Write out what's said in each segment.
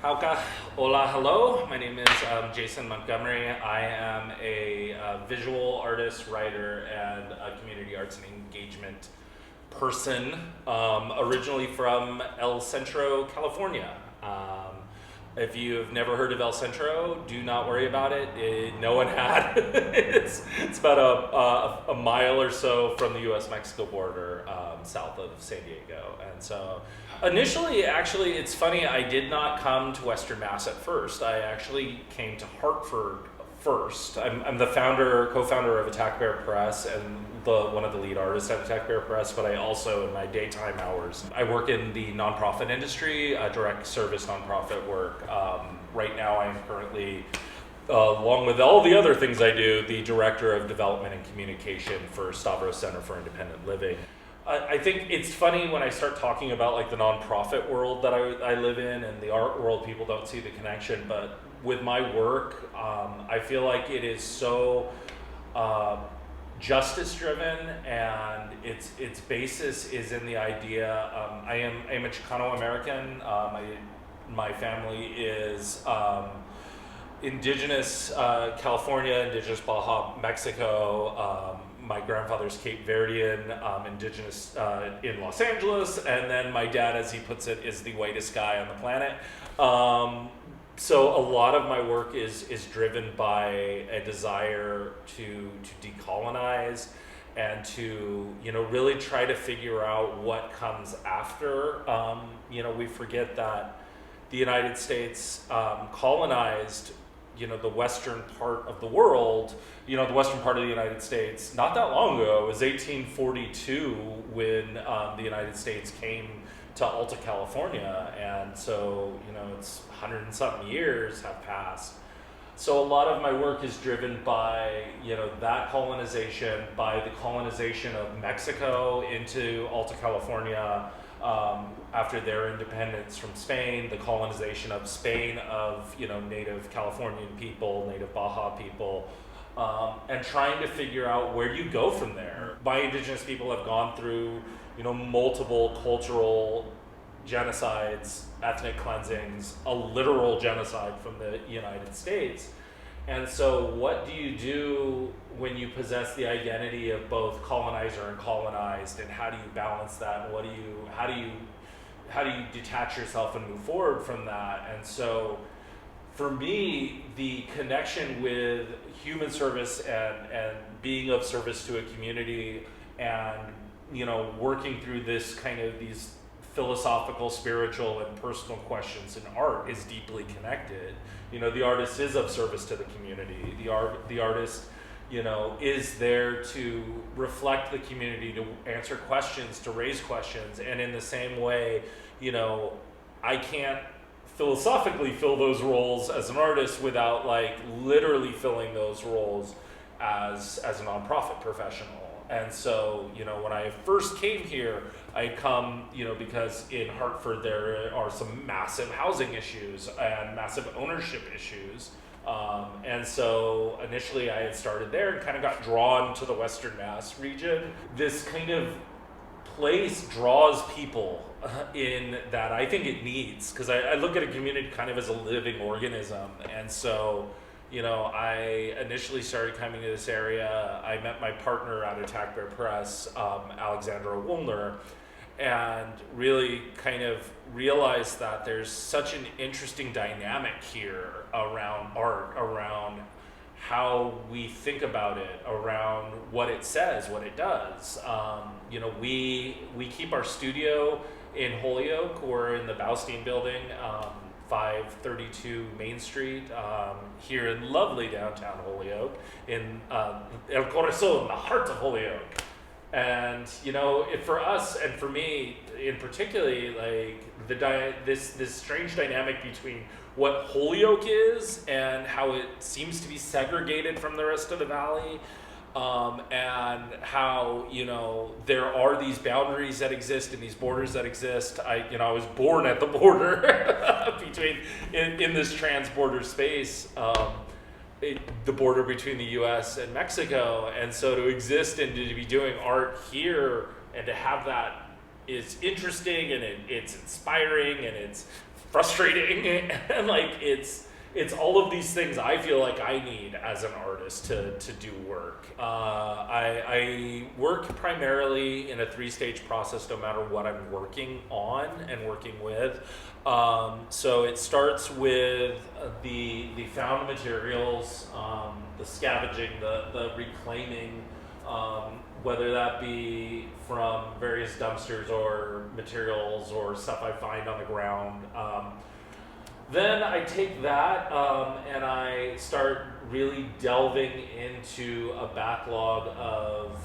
Hauka, hola, hello. My name is Jason Montgomery. I am a visual artist, writer, and a community arts and engagement person, originally from El Centro, California. If you've never heard of El Centro, do not worry about it. No one had. It's about a mile or so from the U.S.-Mexico border, south of San Diego. And so initially, actually, it's funny, I did not come to Western Mass at first. I actually came to Hartford first. I'm the co-founder of Attack Bear Press, and one of the lead artists at Attack Bear Press, but I also, in my daytime hours, I work in the nonprofit industry, direct service nonprofit work. Right now I am currently, along with all the other things I do, the Director of Development and Communication for Stavros Center for Independent Living. I think it's funny when I start talking about like the nonprofit world that I live in and the art world, people don't see the connection, but with my work, I feel like it is so justice driven, and its basis is in the idea. I am a Chicano American. My family is indigenous California, indigenous Baja, Mexico. My grandfather's Cape Verdean, indigenous in Los Angeles, and then my dad, as he puts it, is the whitest guy on the planet. So a lot of my work is driven by a desire to decolonize and to really try to figure out what comes after. We forget that the United States colonized the western part of the world, the western part of the United States, not that long ago. It was 1842 when the United States came to Alta California, and so it's 100 and something years have passed. So a lot of my work is driven by that colonization, by the colonization of Mexico into Alta California after their independence from Spain, the colonization of Spain of native Californian people, native Baja people, and trying to figure out where you go from there. My indigenous people have gone through multiple cultural genocides, ethnic cleansings, a literal genocide from the United States. And so what do you do when you possess the identity of both colonizer and colonized, and how do you balance that, and how do you detach yourself and move forward from that? And so for me, the connection with human service and being of service to a community and working through these philosophical, spiritual, and personal questions in art is deeply connected. The artist is of service to the community. The artist, is there to reflect the community, to answer questions, to raise questions. And in the same way, I can't philosophically fill those roles as an artist without literally filling those roles as a nonprofit professional. And so, when I first came here, I come, because in Hartford there are some massive housing issues and massive ownership issues. And so initially I had started there and kind of got drawn to the Western Mass region. This kind of place draws people in that I think it needs, because I look at a community kind of as a living organism. And so I initially started coming to this area. I met my partner at Attack Bear Press, Alexandra Woolner, and really kind of realized that there's such an interesting dynamic here around art, around how we think about it, around what it says, what it does. We keep our studio in Holyoke. We're in the Baustein building, 532 Main Street, here in lovely downtown Holyoke, in El Corazon, the heart of Holyoke. And for us, and for me in particularly, this strange dynamic between what Holyoke is and how it seems to be segregated from the rest of the valley, and how there are these boundaries that exist and these borders that exist. I was born at the border between in this trans-border space, the border between the U.S. and Mexico, and so to exist and to be doing art here and to have that is interesting, and it's inspiring, and it's frustrating, and like it's all of these things I feel like I need as an artist to do work. I work primarily in a 3-stage process no matter what I'm working on and working with. So it starts with the found materials, the scavenging, the reclaiming, whether that be from various dumpsters or materials or stuff I find on the ground. Then I take that and I start really delving into a backlog of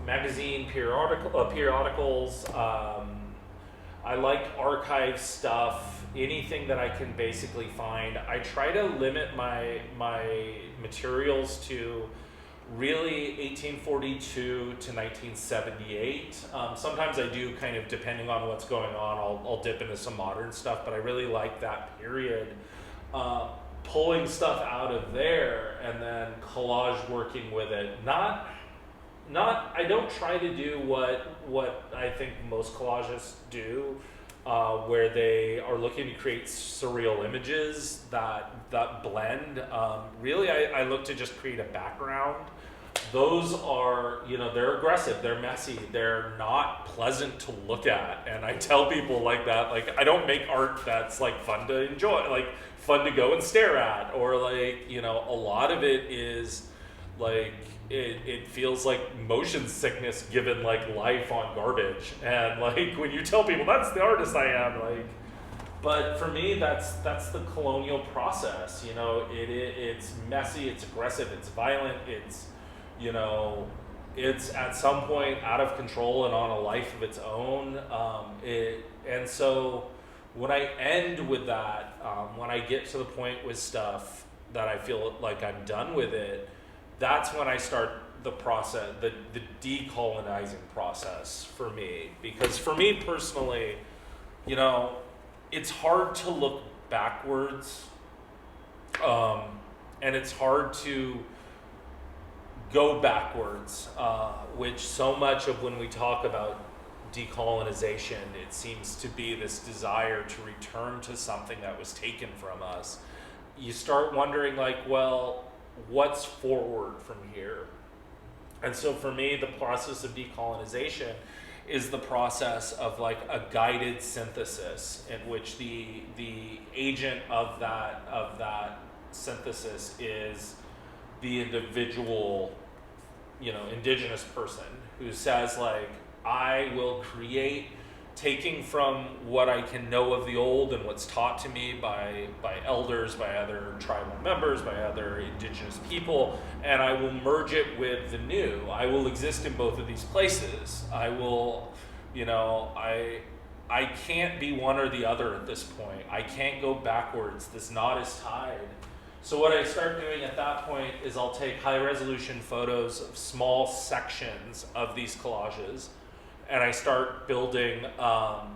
magazine periodicals. I like archive stuff, anything that I can basically find. I try to limit my materials to really 1842 to 1978. Sometimes I do kind of, depending on what's going on, I'll dip into some modern stuff, but I really like that period. Pulling stuff out of there and then collage working with it. I don't try to do what I think most collagists do, where they are looking to create surreal images that blend. Really, I look to just create a background. Those are, they're aggressive, they're messy, they're not pleasant to look at. And I tell people like that, like, I don't make art that's like fun to enjoy, like fun to go and stare at, or like, a lot of it is like, it feels like motion sickness given like life on garbage. And like, when you tell people that's the artist I am, like, but for me, that's the colonial process. It's messy, it's aggressive, it's violent, it's at some point out of control and on a life of its own. And so when I end with that, when I get to the point with stuff that I feel like I'm done with it, that's when I start the process, the decolonizing process for me. Because for me personally, it's hard to look backwards, and it's hard to go backwards, which so much of when we talk about decolonization, it seems to be this desire to return to something that was taken from us. You start wondering like, well, what's forward from here? And so for me, the process of decolonization is the process of like a guided synthesis in which the agent of that synthesis is the individual, indigenous person who says like, I will create, taking from what I can know of the old and what's taught to me by elders, by other tribal members, by other indigenous people, and I will merge it with the new. I will exist in both of these places. I will, I can't be one or the other at this point. I can't go backwards. This knot is tied. So what I start doing at that point is I'll take high resolution photos of small sections of these collages, and I start building, and I'll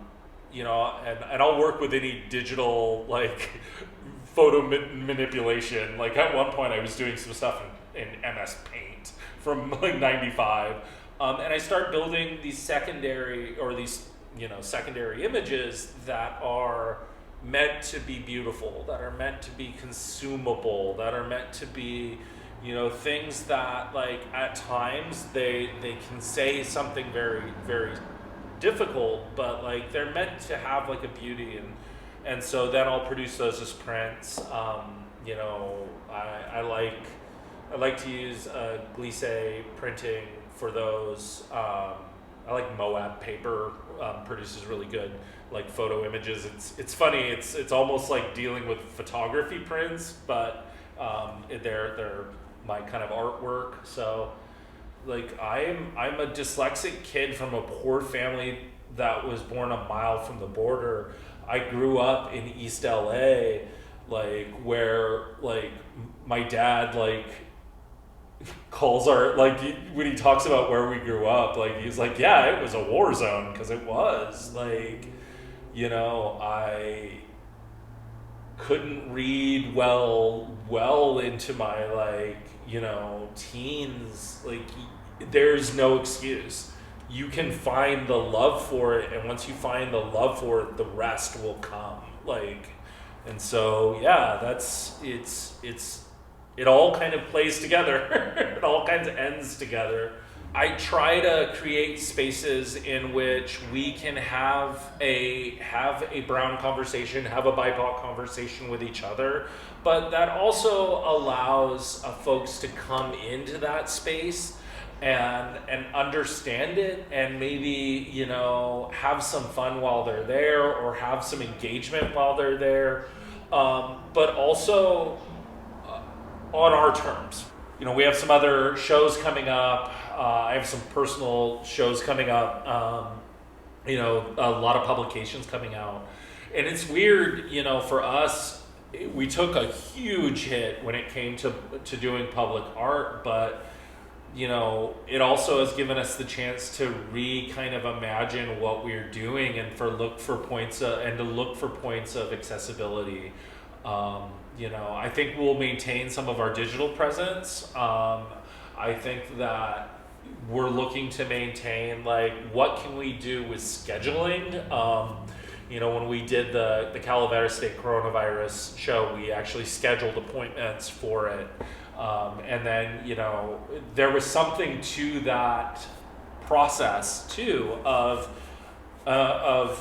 work with any digital like photo manipulation. Like at one point I was doing some stuff in MS Paint from like 95, and I start building these secondary images that are meant to be beautiful, that are meant to be consumable, that are meant to be, things that like at times they can say something very, very difficult, but like they're meant to have like a beauty, and so then I'll produce those as prints. I like to use glisse printing for those. I like Moab paper, produces really good like photo images. It's funny. It's almost like dealing with photography prints, but they're my kind of artwork. So like I'm a dyslexic kid from a poor family that was born a mile from the border. I grew up in East LA, like where like my dad like calls our, like when he talks about where we grew up, like he's like, yeah, it was a war zone, because it was like, I couldn't read well into my like, teens. Like there's no excuse. you can find the love for it, and once you find the love for it, the rest will come. Like, and so yeah, it all kind of plays together. It all kinds of ends together. I try to create spaces in which we can have a brown conversation, have a BIPOC conversation with each other, but that also allows folks to come into that space and understand it, and maybe, you know, have some fun while they're there, or have some engagement while they're there, but also on our terms. You know, we have some other shows coming up. I have some personal shows coming up. You know, a lot of publications coming out. And it's weird, you know, for us, we took a huge hit when it came to doing public art, but, you know, it also has given us the chance to kind of imagine what we're doing, and to look for points of accessibility. You know, I think we'll maintain some of our digital presence. I think that we're looking to maintain, like, what can we do with scheduling? You know, when we did the Calaveras State Coronavirus show, we actually scheduled appointments for it. And then, you know, there was something to that process too, of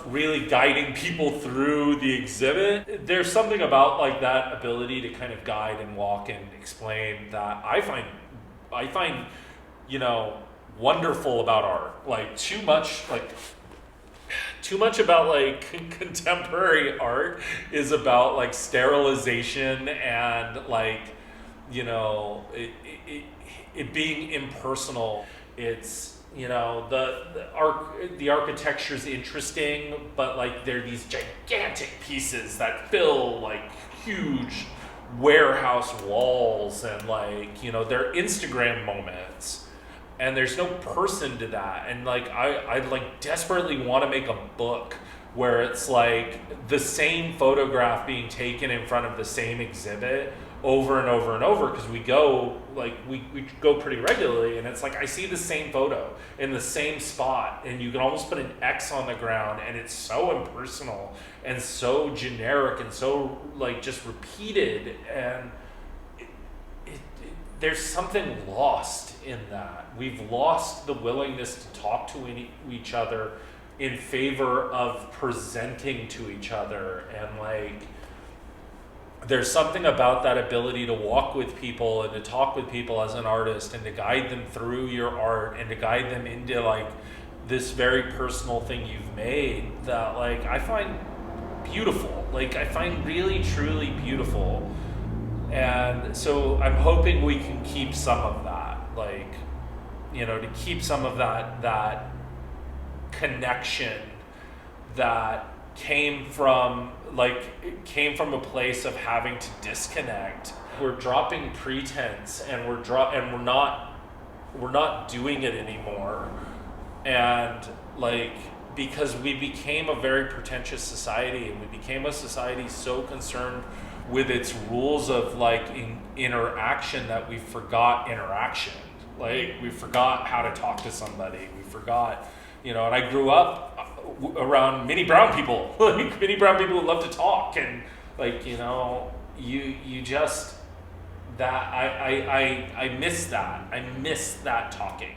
really guiding people through the exhibit. There's something about, like, that ability to kind of guide and walk and explain that I find, you know, wonderful about art. Like, too much about, like, contemporary art is about, like, sterilization and, like, you know, it being impersonal. It's, you know, the architecture's interesting, but, like, there are these gigantic pieces that fill, like, huge warehouse walls, and, like, you know, they're Instagram moments, and there's no person to that. And, like, I like desperately want to make a book where it's like the same photograph being taken in front of the same exhibit over and over and over, because we go pretty regularly, and it's like I see the same photo in the same spot, and you can almost put an X on the ground, and it's so impersonal and so generic and so, like, just repeated, and there's something lost in that. We've lost the willingness to talk to each other in favor of presenting to each other, and, like, there's something about that ability to walk with people and to talk with people as an artist, and to guide them through your art, and to guide them into, like, this very personal thing you've made, that, like, I find beautiful. Like, I find really, truly beautiful. And so I'm hoping we can keep some of that, like, you know, to keep some of that connection that came from a place of having to disconnect. We're dropping pretense, and we're not doing it anymore. And, like, because we became a very pretentious society, and we became a society so concerned with its rules of, like, interaction, that we forgot interaction. Like, we forgot how to talk to somebody. We forgot, you know, and I grew up around many brown people, like, many brown people who love to talk, and, like, you know, you just, that I miss that. I miss that talking.